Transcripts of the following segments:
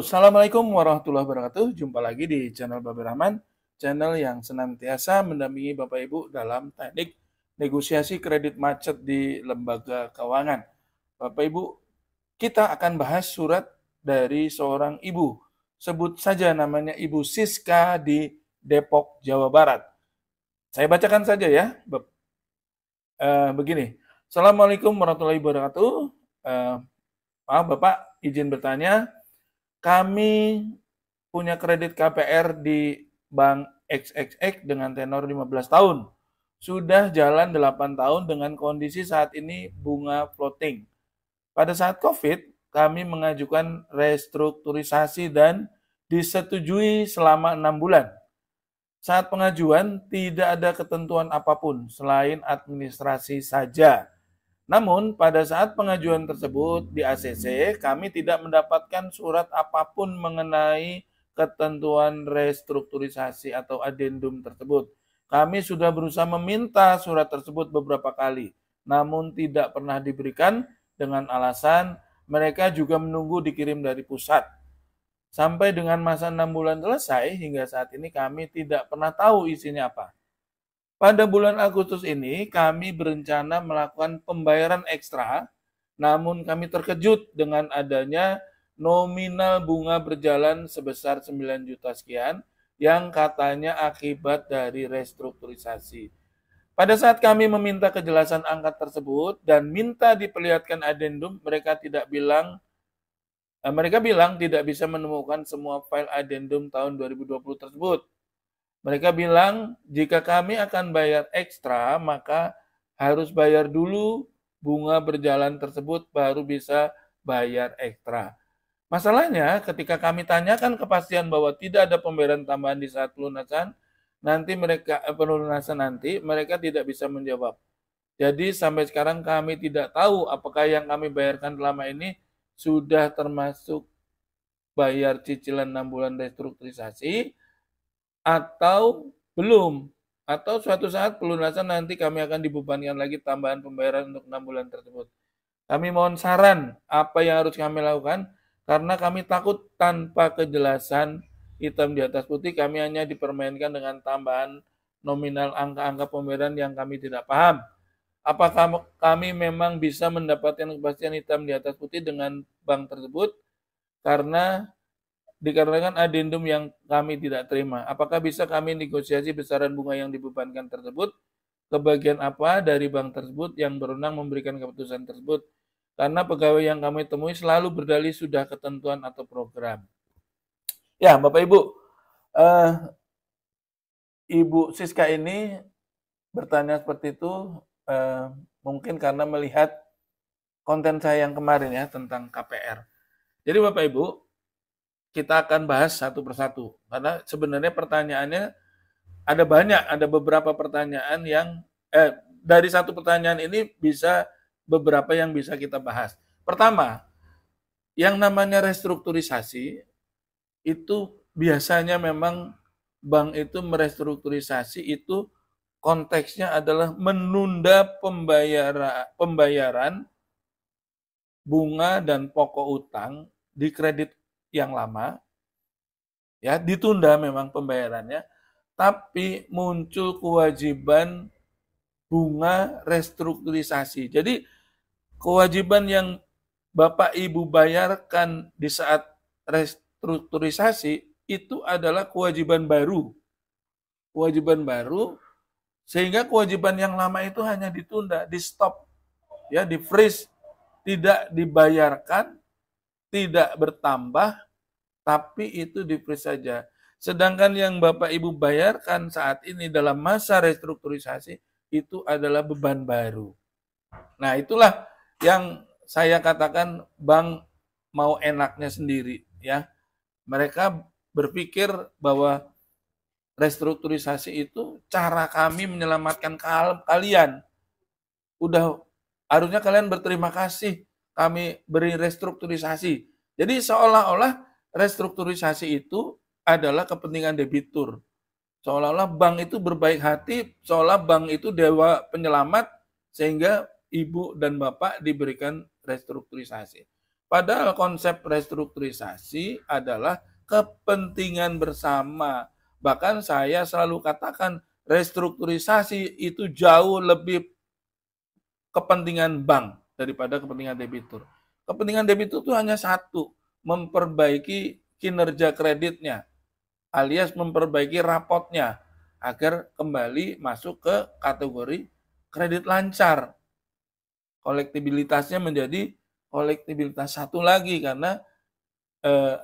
Assalamualaikum warahmatullahi wabarakatuh. Jumpa lagi di channel Babe Rahman, channel yang senantiasa mendampingi Bapak Ibu dalam teknik negosiasi kredit macet di lembaga keuangan. Bapak Ibu, kita akan bahas surat dari seorang ibu. Sebut saja namanya Ibu Siska di Depok, Jawa Barat. Saya bacakan saja ya. Begini. Assalamualaikum warahmatullahi wabarakatuh. Maaf Bapak, izin bertanya. Kami punya kredit KPR di Bank XXX dengan tenor 15 tahun. Sudah jalan 8 tahun dengan kondisi saat ini bunga floating. Pada saat COVID, kami mengajukan restrukturisasi dan disetujui selama 6 bulan. Saat pengajuan, tidak ada ketentuan apapun selain administrasi saja. Namun, pada saat pengajuan tersebut di ACC, kami tidak mendapatkan surat apapun mengenai ketentuan restrukturisasi atau adendum tersebut. Kami sudah berusaha meminta surat tersebut beberapa kali, namun tidak pernah diberikan dengan alasan mereka juga menunggu dikirim dari pusat. Sampai dengan masa 6 bulan selesai, hingga saat ini kami tidak pernah tahu isinya apa. Pada bulan Agustus ini, kami berencana melakukan pembayaran ekstra, namun kami terkejut dengan adanya nominal bunga berjalan sebesar 9 juta sekian, yang katanya akibat dari restrukturisasi. Pada saat kami meminta kejelasan angka tersebut dan minta diperlihatkan adendum, mereka bilang tidak bisa menemukan semua file adendum tahun 2020 tersebut. Mereka bilang, jika kami akan bayar ekstra, maka harus bayar dulu bunga berjalan tersebut, baru bisa bayar ekstra. Masalahnya, ketika kami tanyakan kepastian bahwa tidak ada pembayaran tambahan di saat pelunasan, mereka tidak bisa menjawab. Jadi sampai sekarang kami tidak tahu apakah yang kami bayarkan selama ini sudah termasuk bayar cicilan 6 bulan restrukturisasi, atau belum, atau suatu saat pelunasan nanti kami akan dibebankan lagi tambahan pembayaran untuk 6 bulan tersebut. Kami mohon saran apa yang harus kami lakukan, karena kami takut tanpa kejelasan hitam di atas putih kami hanya dipermainkan dengan tambahan nominal angka-angka pembayaran yang kami tidak paham. Apakah kami memang bisa mendapatkan kepastian hitam di atas putih dengan bank tersebut dikarenakan adendum yang kami tidak terima? Apakah bisa kami negosiasi besaran bunga yang dibebankan tersebut ke bagian apa dari bank tersebut yang berwenang memberikan keputusan tersebut? Karena pegawai yang kami temui selalu berdalih sudah ketentuan atau program. Ya, Bapak Ibu, Ibu Siska ini bertanya seperti itu mungkin karena melihat konten saya yang kemarin ya tentang KPR. Jadi Bapak Ibu, kita akan bahas satu persatu. Karena sebenarnya pertanyaannya ada banyak, ada beberapa pertanyaan yang dari satu pertanyaan ini bisa beberapa yang bisa kita bahas. Pertama, yang namanya restrukturisasi itu biasanya memang bank itu merestrukturisasi itu konteksnya adalah menunda pembayaran bunga dan pokok utang di kredit yang lama, ya ditunda memang pembayarannya, tapi muncul kewajiban bunga restrukturisasi. Jadi kewajiban yang Bapak Ibu bayarkan di saat restrukturisasi itu adalah kewajiban baru. Kewajiban baru, sehingga kewajiban yang lama itu hanya ditunda, di stop, ya di freeze, tidak dibayarkan, tidak bertambah, tapi itu di-freeze saja. Sedangkan yang Bapak Ibu bayarkan saat ini dalam masa restrukturisasi itu adalah beban baru. Nah, itulah yang saya katakan bank mau enaknya sendiri ya. Mereka berpikir bahwa restrukturisasi itu cara kami menyelamatkan kalian. Udah harusnya kalian berterima kasih kami beri restrukturisasi. Jadi seolah-olah restrukturisasi itu adalah kepentingan debitur. Seolah-olah bank itu berbaik hati, seolah bank itu dewa penyelamat, sehingga ibu dan bapak diberikan restrukturisasi. Padahal konsep restrukturisasi adalah kepentingan bersama. Bahkan saya selalu katakan restrukturisasi itu jauh lebih kepentingan bank daripada kepentingan debitur. Kepentingan debitur itu hanya satu, memperbaiki kinerja kreditnya, alias memperbaiki rapotnya, agar kembali masuk ke kategori kredit lancar. Kolektibilitasnya menjadi kolektibilitas satu lagi karena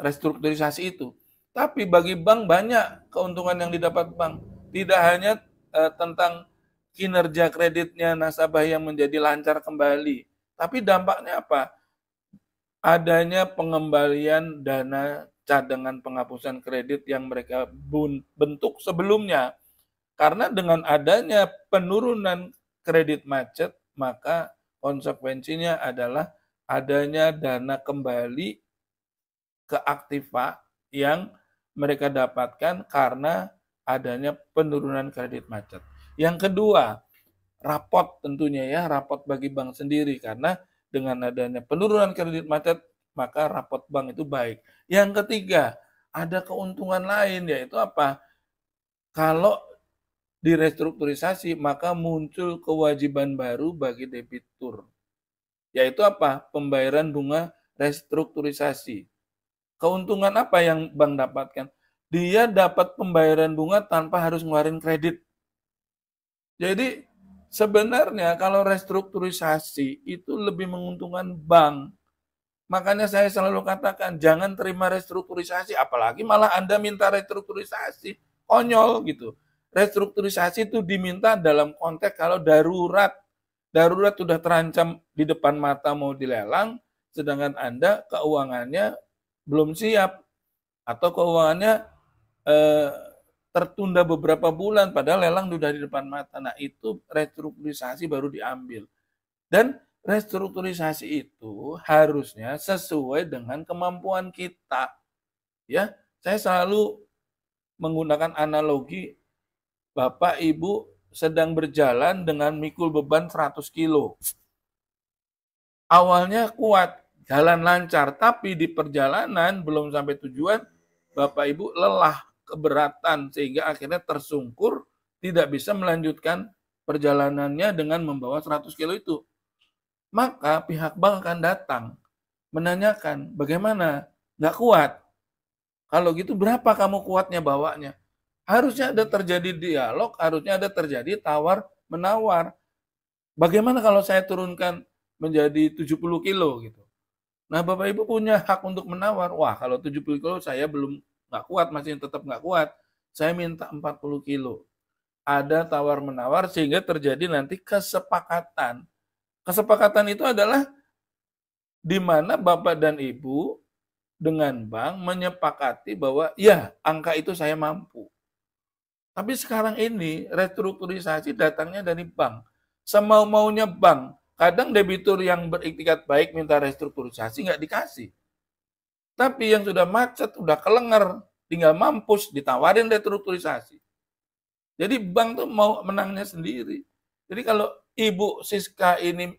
restrukturisasi itu. Tapi bagi bank banyak keuntungan yang didapat bank. Tidak hanya tentang kinerja kreditnya nasabah yang menjadi lancar kembali. Tapi dampaknya apa? Adanya pengembalian dana cadangan penghapusan kredit yang mereka bentuk sebelumnya. Karena dengan adanya penurunan kredit macet, maka konsekuensinya adalah adanya dana kembali ke aktiva yang mereka dapatkan karena adanya penurunan kredit macet. Yang kedua, rapot tentunya ya, rapot bagi bank sendiri karena dengan adanya penurunan kredit macet maka rapot bank itu baik. Yang ketiga, ada keuntungan lain yaitu apa? Kalau direstrukturisasi maka muncul kewajiban baru bagi debitur. Yaitu apa? Pembayaran bunga restrukturisasi. Keuntungan apa yang bank dapatkan? Dia dapat pembayaran bunga tanpa harus ngeluarin kredit. Jadi sebenarnya kalau restrukturisasi itu lebih menguntungkan bank. Makanya saya selalu katakan jangan terima restrukturisasi, apalagi malah Anda minta restrukturisasi. Konyol gitu. Restrukturisasi itu diminta dalam konteks kalau darurat. Darurat sudah terancam di depan mata mau dilelang, sedangkan Anda keuangannya belum siap atau keuangannya tertunda beberapa bulan padahal lelang sudah di depan mata. Nah, itu restrukturisasi baru diambil. Dan restrukturisasi itu harusnya sesuai dengan kemampuan kita. Ya, saya selalu menggunakan analogi Bapak Ibu sedang berjalan dengan mikul beban 100 kilo. Awalnya kuat, jalan lancar, tapi di perjalanan belum sampai tujuan, Bapak Ibu lelah, keberatan, sehingga akhirnya tersungkur, tidak bisa melanjutkan perjalanannya dengan membawa 100 kilo itu. Maka pihak bank akan datang, menanyakan, bagaimana? Nggak kuat? Kalau gitu berapa kamu kuatnya bawanya? Harusnya ada terjadi dialog, harusnya ada terjadi tawar-menawar. Bagaimana kalau saya turunkan menjadi 70 kilo gitu? Nah, Bapak Ibu punya hak untuk menawar. Wah, kalau 70 kilo saya belum nggak kuat, masih tetap nggak kuat. Saya minta 40 kilo. Ada tawar-menawar sehingga terjadi nanti kesepakatan. Kesepakatan itu adalah di mana Bapak dan Ibu dengan bank menyepakati bahwa ya, angka itu saya mampu. Tapi sekarang ini restrukturisasi datangnya dari bank. Semau-maunya bank. Kadang debitur yang beriktikat baik minta restrukturisasi nggak dikasih. Tapi yang sudah macet, udah kelenger, tinggal mampus, ditawarin restrukturisasi. Jadi bank tuh mau menangnya sendiri. Jadi kalau Ibu Siska ini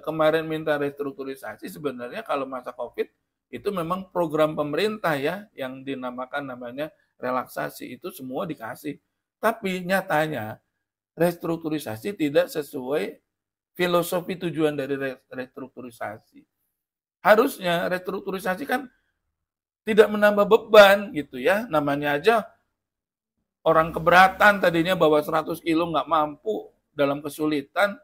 kemarin minta restrukturisasi, sebenarnya kalau masa COVID itu memang program pemerintah ya yang dinamakan namanya relaksasi, itu semua dikasih. Tapi nyatanya restrukturisasi tidak sesuai filosofi tujuan dari restrukturisasi. Harusnya restrukturisasi kan tidak menambah beban gitu ya. Namanya aja orang keberatan tadinya bawa 100 kilo nggak mampu dalam kesulitan,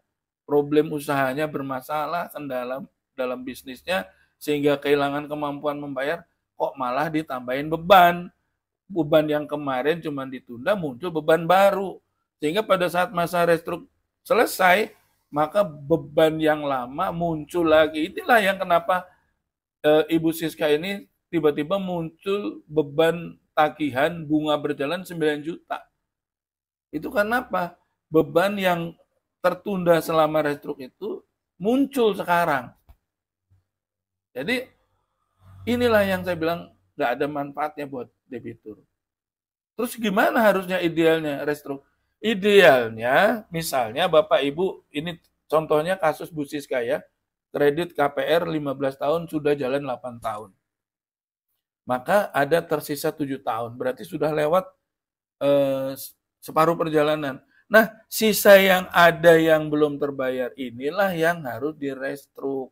problem usahanya bermasalah, kendala dalam bisnisnya, sehingga kehilangan kemampuan membayar, kok malah ditambahin beban. Beban yang kemarin cuma ditunda, muncul beban baru. Sehingga pada saat masa restruk selesai, maka beban yang lama muncul lagi. Inilah yang kenapa Ibu Siska ini tiba-tiba muncul beban tagihan bunga berjalan 9 juta. Itu karena apa? Beban yang tertunda selama restruk itu muncul sekarang. Jadi inilah yang saya bilang nggak ada manfaatnya buat debitur. Terus gimana harusnya idealnya restruk? Idealnya misalnya Bapak Ibu, ini contohnya kasus Bu Siska ya, kredit KPR 15 tahun sudah jalan 8 tahun. Maka ada tersisa 7 tahun, berarti sudah lewat separuh perjalanan. Nah, sisa yang ada yang belum terbayar inilah yang harus direstruk.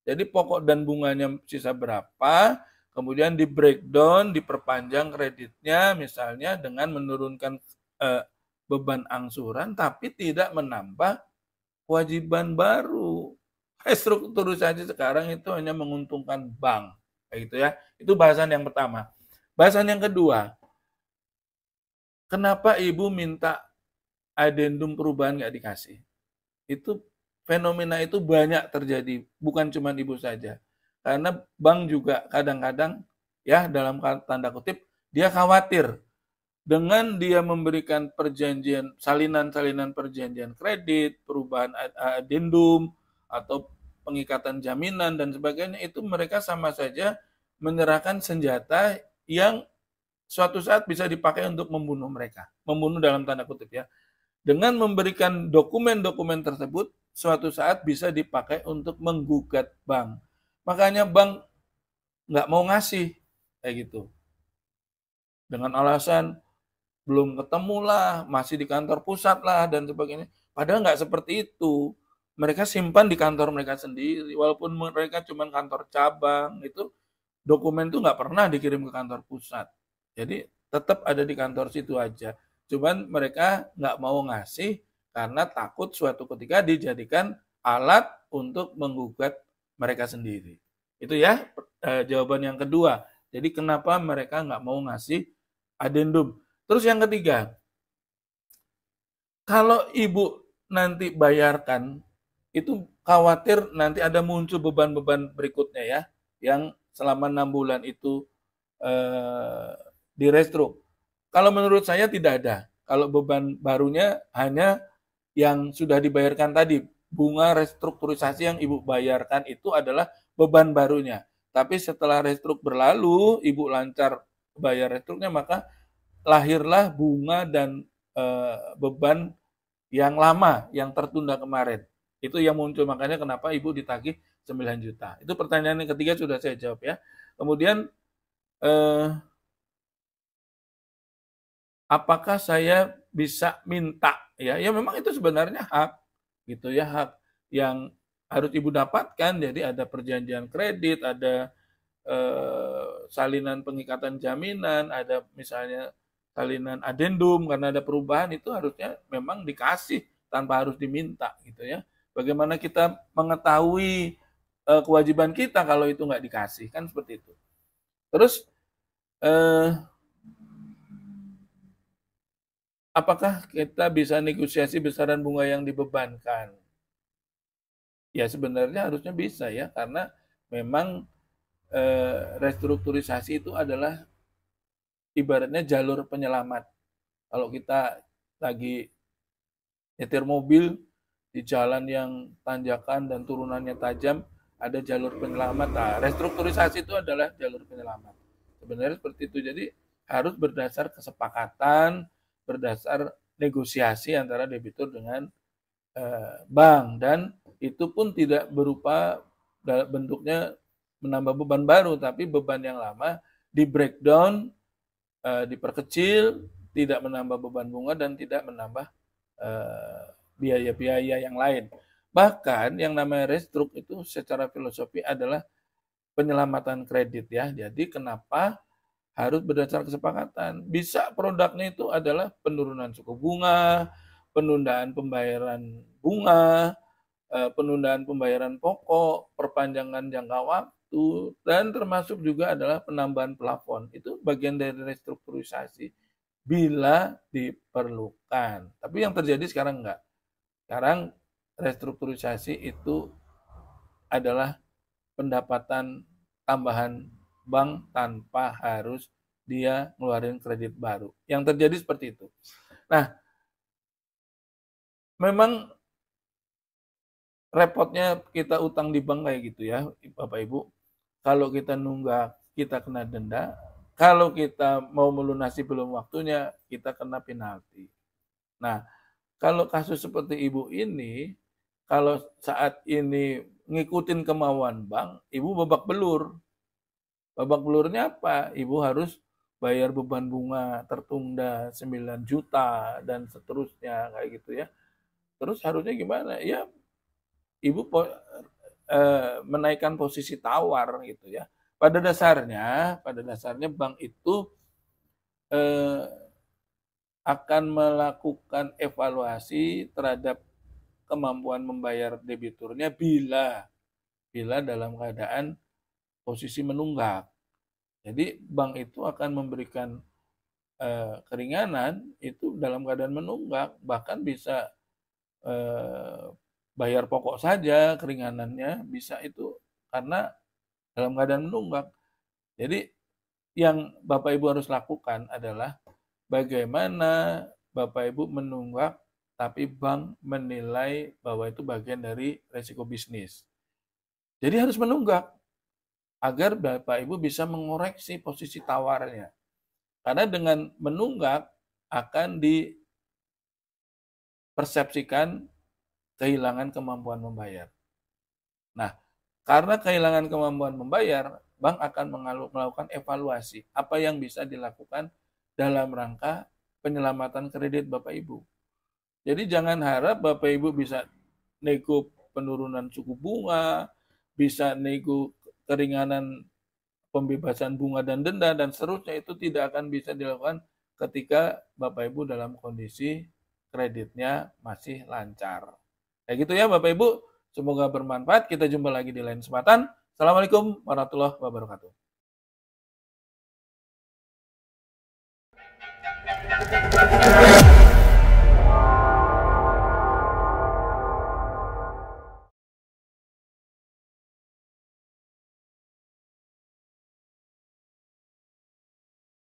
Jadi pokok dan bunganya sisa berapa, kemudian di breakdown, diperpanjang kreditnya misalnya dengan menurunkan beban angsuran, tapi tidak menambah kewajiban baru. Restrukturisasi sekarang itu hanya menguntungkan bank, kayak gitu ya. Itu bahasan yang pertama. Bahasan yang kedua, kenapa ibu minta adendum perubahan nggak dikasih? Itu fenomena itu banyak terjadi, bukan cuma ibu saja. Karena bank juga kadang-kadang ya dalam tanda kutip dia khawatir dengan dia memberikan perjanjian salinan-salinan perjanjian kredit, perubahan adendum atau pengikatan jaminan dan sebagainya, itu mereka sama saja menyerahkan senjata yang suatu saat bisa dipakai untuk membunuh mereka. Membunuh dalam tanda kutip ya. Dengan memberikan dokumen-dokumen tersebut, suatu saat bisa dipakai untuk menggugat bank. Makanya bank nggak mau ngasih kayak gitu. Dengan alasan belum ketemu lah, masih di kantor pusat lah, dan sebagainya. Padahal nggak seperti itu. Mereka simpan di kantor mereka sendiri, walaupun mereka cuma kantor cabang, itu dokumen itu nggak pernah dikirim ke kantor pusat. Jadi tetap ada di kantor situ aja. Cuman mereka nggak mau ngasih karena takut suatu ketika dijadikan alat untuk menggugat mereka sendiri. Itu ya jawaban yang kedua. Jadi kenapa mereka nggak mau ngasih adendum. Terus yang ketiga, kalau ibu nanti bayarkan, itu khawatir nanti ada muncul beban-beban berikutnya ya, yang selama 6 bulan itu direstruk. Kalau menurut saya tidak ada. Kalau beban barunya hanya yang sudah dibayarkan tadi, bunga restrukturisasi yang ibu bayarkan itu adalah beban barunya. Tapi setelah restruk berlalu, ibu lancar bayar restruknya, maka lahirlah bunga dan beban yang lama, yang tertunda kemarin. Itu yang muncul, makanya kenapa ibu ditagih 9 juta. Itu pertanyaan yang ketiga sudah saya jawab ya. Kemudian, apakah saya bisa minta? Ya memang itu sebenarnya hak, gitu ya, hak yang harus ibu dapatkan. Jadi ada perjanjian kredit, ada salinan pengikatan jaminan, ada misalnya salinan adendum karena ada perubahan, itu harusnya memang dikasih tanpa harus diminta gitu ya. Bagaimana kita mengetahui kewajiban kita kalau itu nggak dikasih, kan seperti itu. Terus apakah kita bisa negosiasi besaran bunga yang dibebankan? Ya sebenarnya harusnya bisa ya, karena memang restrukturisasi itu adalah ibaratnya jalur penyelamat. Kalau kita lagi nyetir mobil di jalan yang tanjakan dan turunannya tajam, ada jalur penyelamat. Nah, restrukturisasi itu adalah jalur penyelamat. Sebenarnya seperti itu. Jadi harus berdasar kesepakatan, berdasar negosiasi antara debitur dengan bank, dan itu pun tidak berupa bentuknya menambah beban baru, tapi beban yang lama di breakdown, diperkecil, tidak menambah beban bunga dan tidak menambah biaya-biaya yang lain. Bahkan yang namanya restruk itu secara filosofi adalah penyelamatan kredit ya. Jadi kenapa harus berdasar kesepakatan? Bisa produknya itu adalah penurunan suku bunga, penundaan pembayaran bunga, penundaan pembayaran pokok, perpanjangan jangka waktu, dan termasuk juga adalah penambahan plafon. Itu bagian dari restrukturisasi bila diperlukan. Tapi yang terjadi sekarang enggak. Sekarang restrukturisasi itu adalah pendapatan tambahan bank tanpa harus dia ngeluarin kredit baru. Yang terjadi seperti itu. Nah, memang repotnya kita utang di bank kayak gitu ya, Bapak Ibu. Kalau kita nunggak, kita kena denda. Kalau kita mau melunasi belum waktunya, kita kena penalti. Nah, kalau kasus seperti Ibu ini, kalau saat ini ngikutin kemauan bank, ibu babak belur. Babak belurnya apa? Ibu harus bayar beban bunga tertunda 9 juta dan seterusnya kayak gitu ya. Terus harusnya gimana? Ya, ibu menaikkan posisi tawar gitu ya. Pada dasarnya bank itu akan melakukan evaluasi terhadap kemampuan membayar debiturnya bila dalam keadaan posisi menunggak. Jadi bank itu akan memberikan keringanan itu dalam keadaan menunggak, bahkan bisa bayar pokok saja keringanannya bisa itu karena dalam keadaan menunggak. Jadi yang Bapak Ibu harus lakukan adalah bagaimana Bapak Ibu menunggak tapi bank menilai bahwa itu bagian dari resiko bisnis. Jadi harus menunggak agar Bapak Ibu bisa mengoreksi posisi tawarnya. Karena dengan menunggak akan dipersepsikan kehilangan kemampuan membayar. Nah, karena kehilangan kemampuan membayar, bank akan melakukan evaluasi apa yang bisa dilakukan dalam rangka penyelamatan kredit Bapak Ibu. Jadi jangan harap Bapak Ibu bisa nego penurunan suku bunga, bisa nego keringanan pembebasan bunga dan denda dan seterusnya, itu tidak akan bisa dilakukan ketika Bapak Ibu dalam kondisi kreditnya masih lancar. Kayak gitu ya Bapak Ibu, semoga bermanfaat. Kita jumpa lagi di lain kesempatan. Assalamualaikum warahmatullahi wabarakatuh.